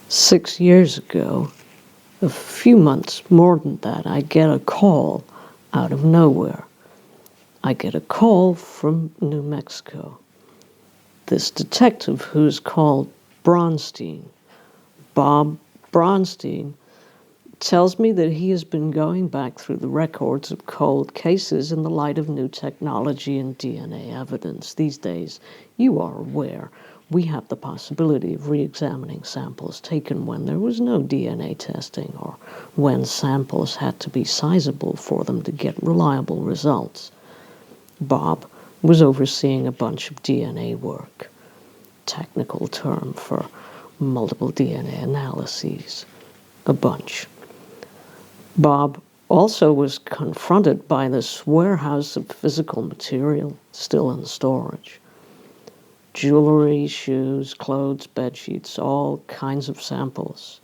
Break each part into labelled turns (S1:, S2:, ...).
S1: 6 years ago, a few months more than that, I get a call out of nowhere. I get a call from New Mexico. This detective who's called Bronstein, Bob Bronstein, tells me that he has been going back through the records of cold cases in the light of new technology and DNA evidence. These days, you are aware, we have the possibility of re-examining samples taken when there was no DNA testing or when samples had to be sizable for them to get reliable results. Bob was overseeing a bunch of DNA work, technical term for multiple DNA analyses, a bunch. Bob also was confronted by this warehouse of physical material still in storage. Jewelry, shoes, clothes, bedsheets, all kinds of samples.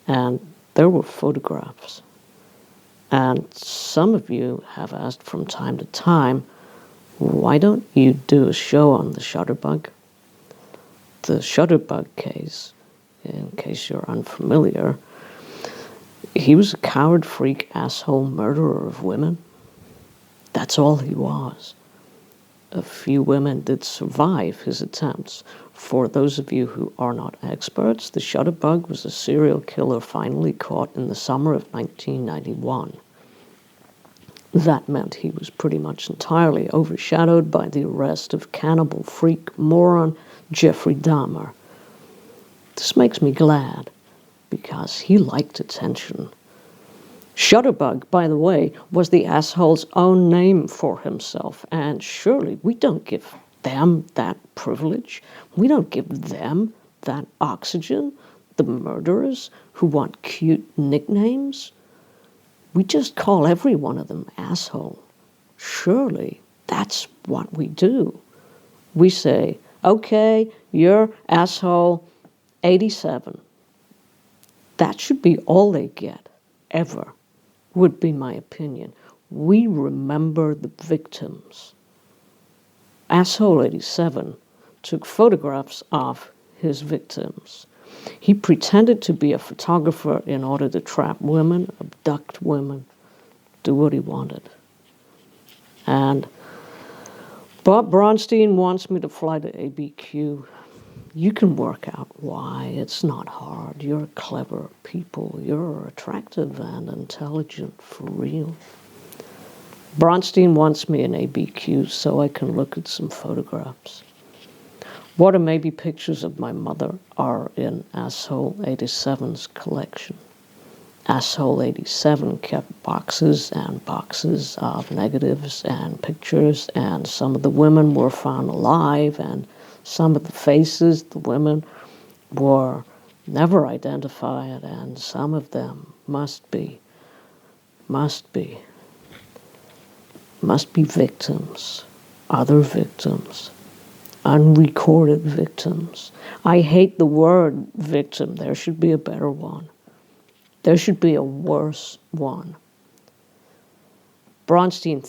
S1: And there were photographs. And some of you have asked from time to time, why don't you do a show on the Shutterbug? The Shutterbug case, in case you're unfamiliar, he was a coward, freak, asshole murderer of women. That's all he was. A few women did survive his attempts. For those of you who are not experts, the Shutterbug was a serial killer finally caught in the summer of 1991. That meant he was pretty much entirely overshadowed by the arrest of cannibal freak moron Jeffrey Dahmer. This makes me glad, because he liked attention. Shutterbug, by the way, was the asshole's own name for himself, and surely we don't give them that privilege. We don't give them that oxygen, the murderers who want cute nicknames. We just call every one of them asshole. Surely that's what we do. We say, okay, you're asshole 87. That should be all they get, ever, would be my opinion. We remember the victims. Asshole 87 took photographs of his victims. He pretended to be a photographer in order to trap women, abduct women, do what he wanted. And Bob Bronstein wants me to fly to ABQ. You can work out why. It's not hard. You're clever people. You're attractive and intelligent for real. Bronstein wants me in ABQ so I can look at some photographs. What are maybe pictures of my mother are in Asshole 87's collection. Asshole 87 kept boxes and boxes of negatives and pictures, and some of the women were found alive, and some of the faces, the women, were never identified, and some of them must be victims, other victims, unrecorded victims. I hate the word victim. There should be a better one. There should be a worse one. Bronstein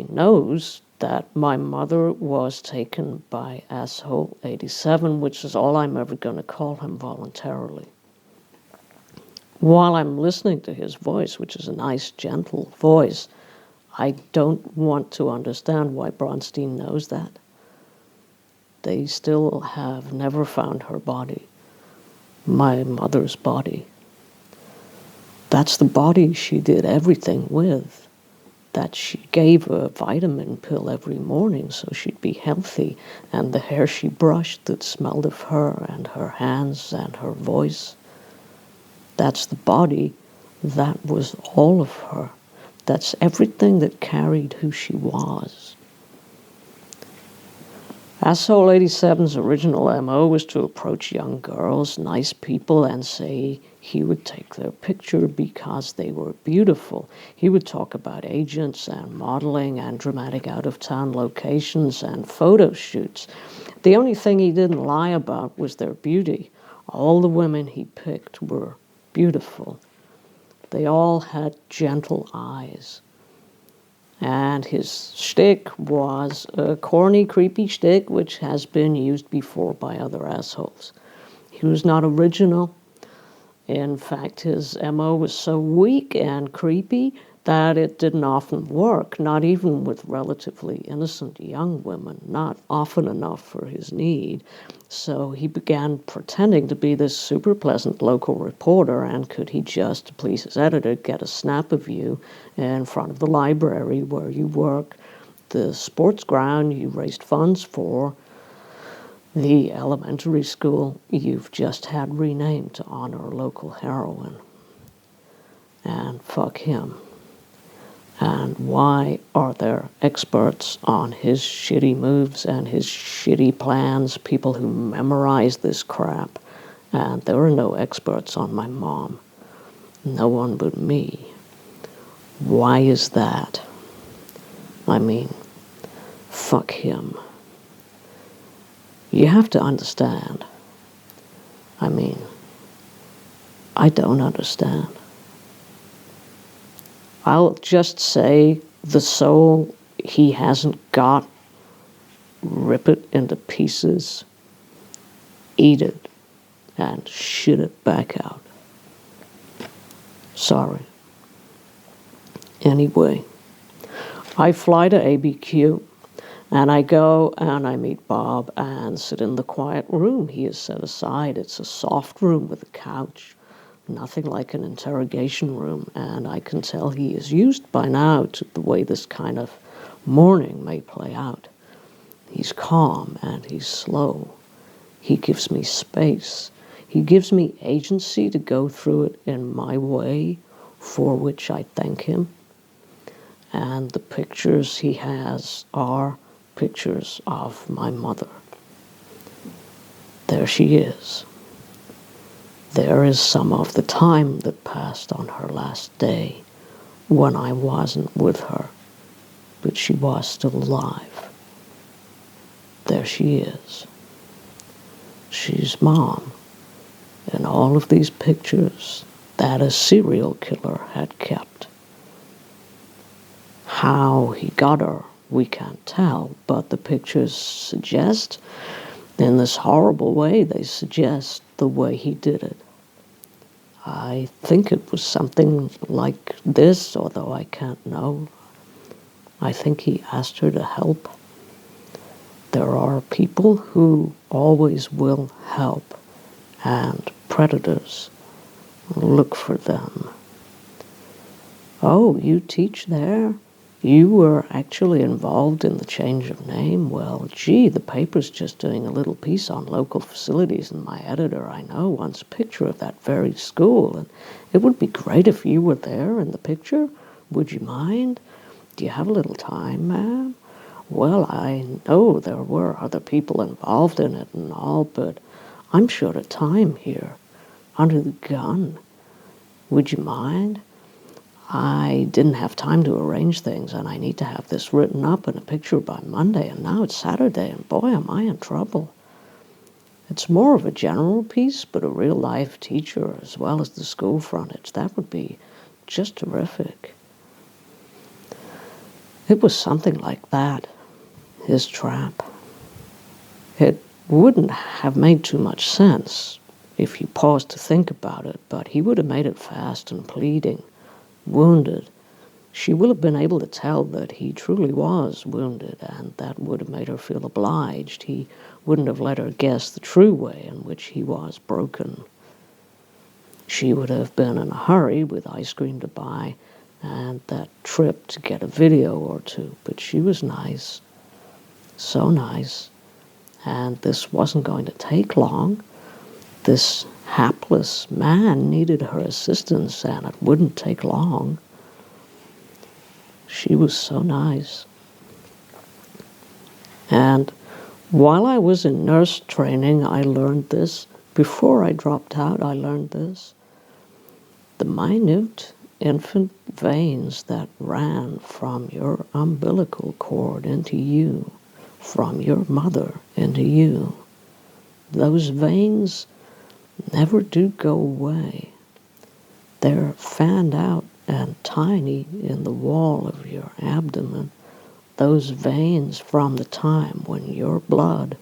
S1: knows that my mother was taken by Asshole 87, which is all I'm ever going to call him voluntarily. While I'm listening to his voice, which is a nice, gentle voice, I don't want to understand why Bronstein knows that. They still have never found her body, my mother's body. That's the body she did everything with, that she gave a vitamin pill every morning so she'd be healthy, and the hair she brushed that smelled of her, and her hands and her voice. That's the body that was all of her. That's everything that carried who she was. Asshole 87's original MO was to approach young girls, nice people, and say he would take their picture because they were beautiful. He would talk about agents and modeling and dramatic out-of-town locations and photo shoots. The only thing he didn't lie about was their beauty. All the women he picked were beautiful. They all had gentle eyes. And his shtick was a corny, creepy shtick which has been used before by other assholes. He was not original. In fact, his MO was so weak and creepy that it didn't often work, not even with relatively innocent young women, not often enough for his need. So he began pretending to be this super pleasant local reporter, and could he just, to please his editor, get a snap of you in front of the library where you work, the sports ground you raised funds for, the elementary school you've just had renamed to honor a local heroine. And fuck him. And why are there experts on his shitty moves and his shitty plans, people who memorize this crap? And there are no experts on my mom. No one but me. Why is that? I mean, fuck him. You have to understand. I mean, I don't understand. I'll just say the soul he hasn't got, rip it into pieces, eat it, and shit it back out. Sorry. Anyway, I fly to ABQ, and I go and I meet Bob and sit in the quiet room he has set aside. It's a soft room with a couch, nothing like an interrogation room, and I can tell he is used by now to the way this kind of morning may play out. He's calm and he's slow. He gives me space. He gives me agency to go through it in my way, for which I thank him. And the pictures he has are pictures of my mother. There she is. There is some of the time that passed on her last day when I wasn't with her, but she was still alive. There she is. She's Mom. In all of these pictures that a serial killer had kept. How he got her, we can't tell, but the pictures suggest, in this horrible way, they suggest the way he did it. I think it was something like this, although I can't know. I think he asked her to help. There are people who always will help, and predators look for them. Oh, you teach there? You were actually involved in the change of name? Well, gee, the paper's just doing a little piece on local facilities, and my editor, I know, wants a picture of that very school, and it would be great if you were there in the picture. Would you mind? Do you have a little time, ma'am? Well, I know there were other people involved in it and all, but I'm short of time here, under the gun. Would you mind? I didn't have time to arrange things, and I need to have this written up in a picture by Monday, and now it's Saturday, and boy, am I in trouble. It's more of a general piece, but a real-life teacher as well as the school frontage. That would be just terrific. It was something like that, his trap. It wouldn't have made too much sense if you paused to think about it, but he would have made it fast and pleading. Wounded. She will have been able to tell that he truly was wounded, and that would have made her feel obliged. He wouldn't have let her guess the true way in which he was broken. She would have been in a hurry with ice cream to buy and that trip to get a video or two, but she was nice. So nice. And this wasn't going to take long. This hapless man needed her assistance, and it wouldn't take long. She was so nice. And while I was in nurse training, I learned this. Before I dropped out, I learned this. The minute infant veins that ran from your umbilical cord into you, from your mother into you, those veins never do go away. They're fanned out and tiny in the wall of your abdomen. Those veins from the time when your blood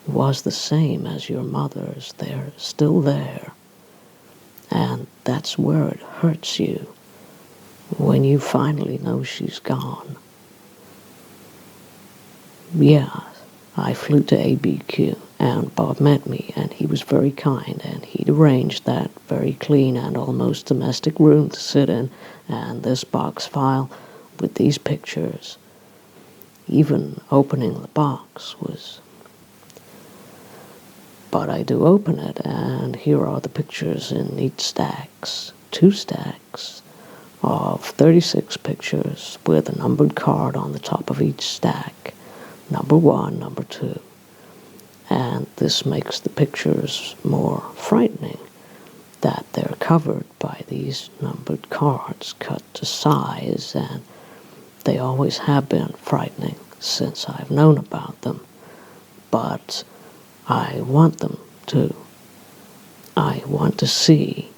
S1: was the same as your mother's. They're still there. And that's where it hurts you, when you finally know she's gone. Yeah, I flew to ABQ, and Bob met me, and he was very kind, and he'd arranged that very clean and almost domestic room to sit in, and this box file with these pictures. Even opening the box was... But I do open it, and here are the pictures in neat stacks, 2 stacks, of 36 pictures with a numbered card on the top of each stack, number 1, number 2. And this makes the pictures more frightening, that they're covered by these numbered cards cut to size, and they always have been frightening since I've known about them. But I want them to. I want to see.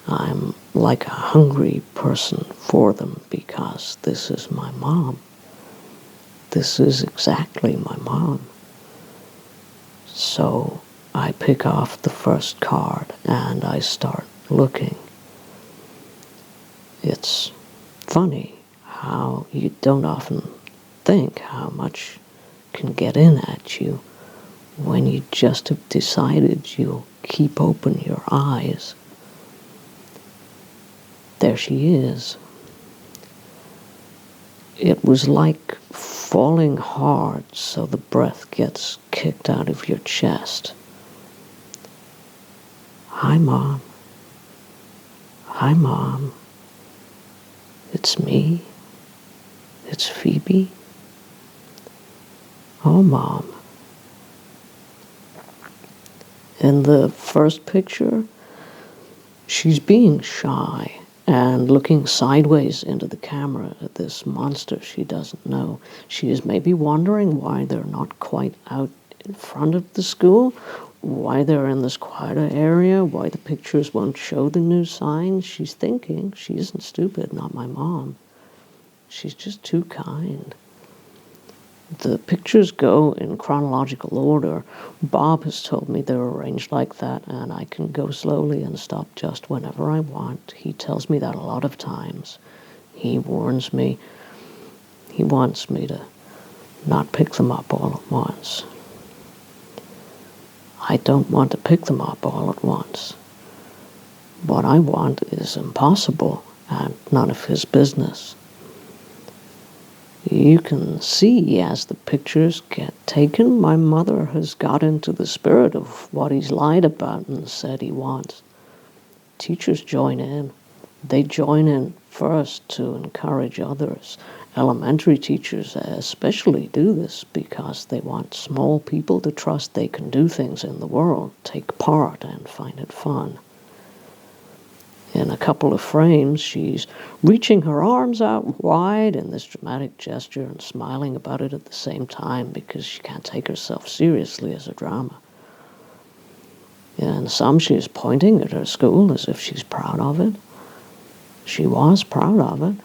S1: I'm like a hungry person for them, because this is my mom. This is exactly my mom. So I pick off the first card and I start looking. It's funny how you don't often think how much can get in at you when you just have decided you'll keep open your eyes. There she is. It was like falling hard so the breath gets kicked out of your chest. Hi, Mom. Hi, Mom. It's me. It's Phoebe. Oh, Mom. In the first picture, she's being shy and looking sideways into the camera at this monster she doesn't know. She is maybe wondering why they're not quite out in front of the school, why they're in this quieter area, why the pictures won't show the new signs. She's thinking. She isn't stupid, not my mom. She's just too kind. The pictures go in chronological order. Bob has told me they're arranged like that, and I can go slowly and stop just whenever I want. He tells me that a lot of times. He warns me. He wants me to not pick them up all at once. I don't want to pick them up all at once. What I want is impossible and none of his business. You can see as the pictures get taken, my mother has got into the spirit of what he's lied about and said he wants. Teachers join in. They join in first to encourage others. Elementary teachers especially do this because they want small people to trust they can do things in the world, take part, and find it fun. In a couple of frames, she's reaching her arms out wide in this dramatic gesture and smiling about it at the same time because she can't take herself seriously as a drama. In some, she is pointing at her school as if she's proud of it. She was proud of it.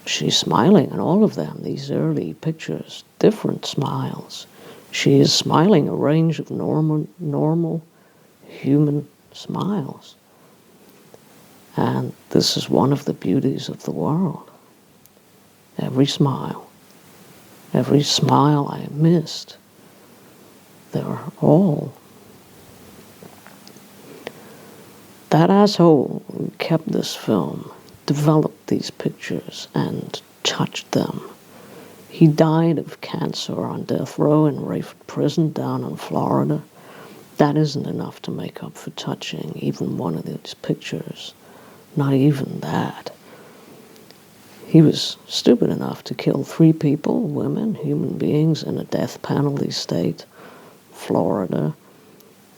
S1: She's smiling in all of them, these early pictures, different smiles. She is smiling a range of normal human smiles. And this is one of the beauties of the world. Every smile I missed, they're all. That asshole who kept this film developed these pictures and touched them. He died of cancer on death row in Rayford Prison down in Florida. That isn't enough to make up for touching even one of these pictures. Not even that. He was stupid enough to kill 3 people, women, human beings, in a death penalty state. Florida,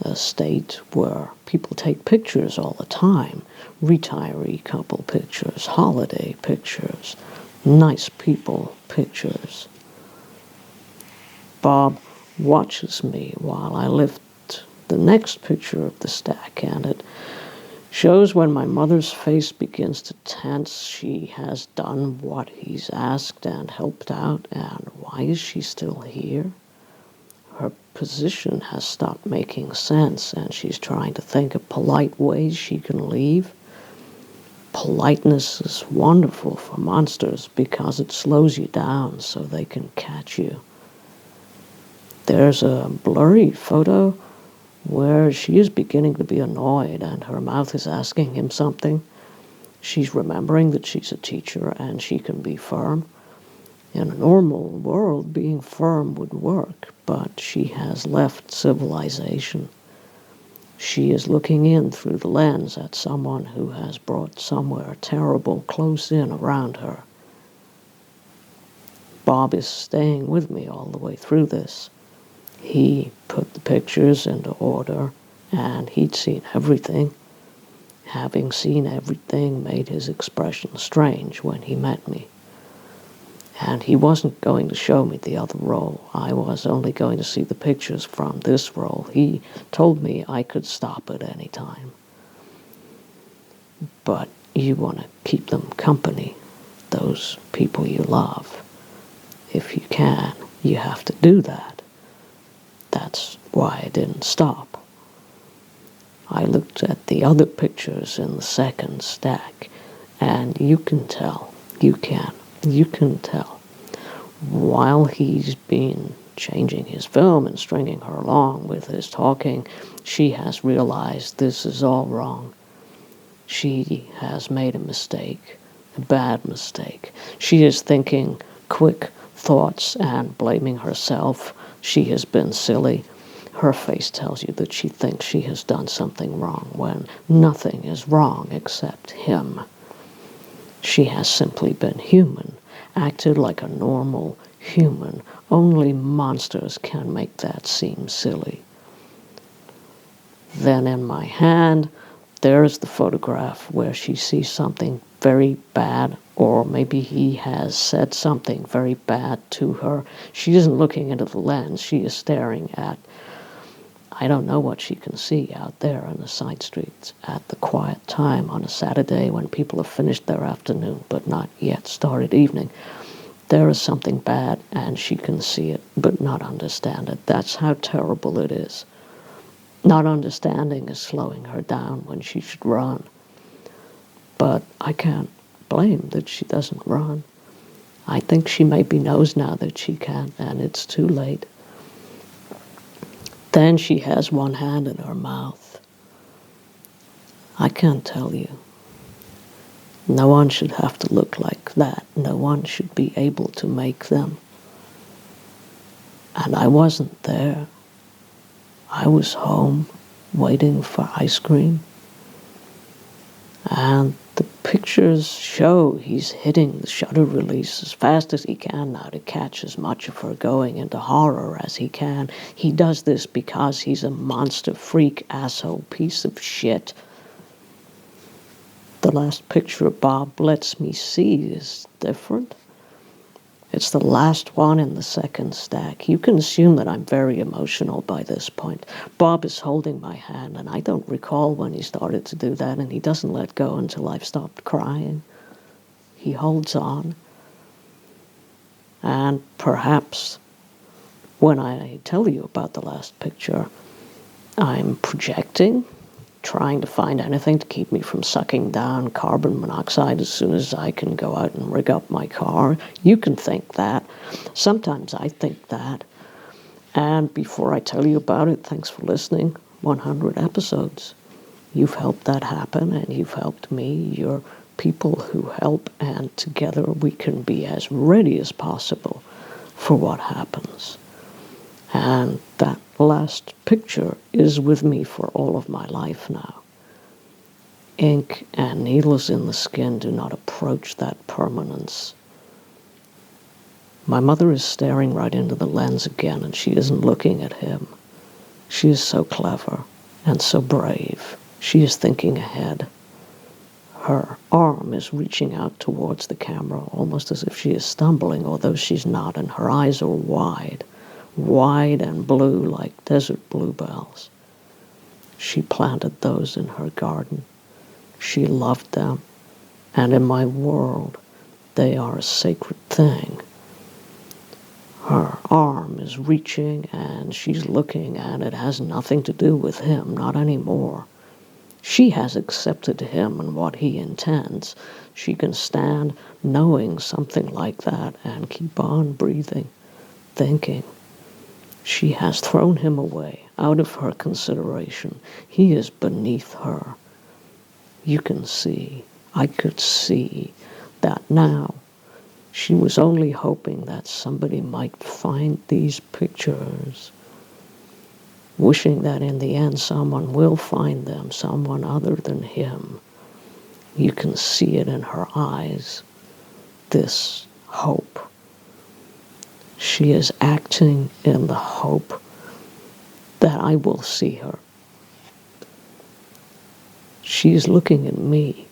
S1: a state where people take pictures all the time. Retiree couple pictures, holiday pictures, nice people pictures. Bob watches me while I lift the next picture of the stack, and it shows when my mother's face begins to tense. She has done what he's asked and helped out, and why is she still here? Her position has stopped making sense, and she's trying to think of polite ways she can leave. Politeness is wonderful for monsters because it slows you down so they can catch you. There's a blurry photo where she is beginning to be annoyed and her mouth is asking him something. She's remembering that she's a teacher and she can be firm. In a normal world, being firm would work, but she has left civilization. She is looking in through the lens at someone who has brought somewhere terrible close in around her. Bob is staying with me all the way through this. He put the pictures into order, and he'd seen everything. Having seen everything made his expression strange when he met me. And he wasn't going to show me the other roll. I was only going to see the pictures from this roll. He told me I could stop at any time. But you want to keep them company, those people you love. If you can, you have to do that. That's why I didn't stop. I looked at the other pictures in the second stack, and you can tell, you can tell. While he's been changing his film and stringing her along with his talking, she has realized this is all wrong. She has made a mistake, a bad mistake. She is thinking quick thoughts and blaming herself. She has been silly. Her face tells you that she thinks she has done something wrong when nothing is wrong except him. She has simply been human, acted like a normal human. Only monsters can make that seem silly. Then in my hand, there's the photograph where she sees something very bad, or maybe he has said something very bad to her. She isn't looking into the lens. She is staring at, I don't know what she can see out there on the side streets at the quiet time on a Saturday when people have finished their afternoon but not yet started evening. There is something bad and she can see it but not understand it. That's how terrible it is. Not understanding is slowing her down when she should run. But I can't blame that she doesn't run. I think she maybe knows now that she can't, and it's too late. Then she has one hand in her mouth. I can't tell you. No one should have to look like that. No one should be able to make them. And I wasn't there. I was home, waiting for ice cream. And the pictures show he's hitting the shutter release as fast as he can now to catch as much of her going into horror as he can. He does this because he's a monster freak, asshole, piece of shit. The last picture Bob lets me see is different. It's the last one in the second stack. You can assume that I'm very emotional by this point. Bob is holding my hand, and I don't recall when he started to do that, and he doesn't let go until I've stopped crying. He holds on. And perhaps when I tell you about the last picture, I'm projecting, trying to find anything to keep me from sucking down carbon monoxide as soon as I can go out and rig up my car. You can think that. Sometimes I think that. And before I tell you about it, thanks for listening. 100 episodes. You've helped that happen, and you've helped me. You're people who help, and together we can be as ready as possible for what happens. And that last picture is with me for all of my life now. Ink and needles in the skin do not approach that permanence. My mother is staring right into the lens again, and she isn't looking at him. She is so clever and so brave. She is thinking ahead. Her arm is reaching out towards the camera, almost as if she is stumbling, although she's not, and her eyes are wide and blue like desert bluebells. She planted those in her garden. She loved them, and in my world, they are a sacred thing. Her arm is reaching and she's looking, and it has nothing to do with him, not anymore. She has accepted him and what he intends. She can stand knowing something like that and keep on breathing, thinking. She has thrown him away, out of her consideration. He is beneath her. You can see, I could see that now. She was only hoping that somebody might find these pictures, wishing that in the end someone will find them, someone other than him. You can see it in her eyes, this hope. She is acting in the hope that I will see her. She is looking at me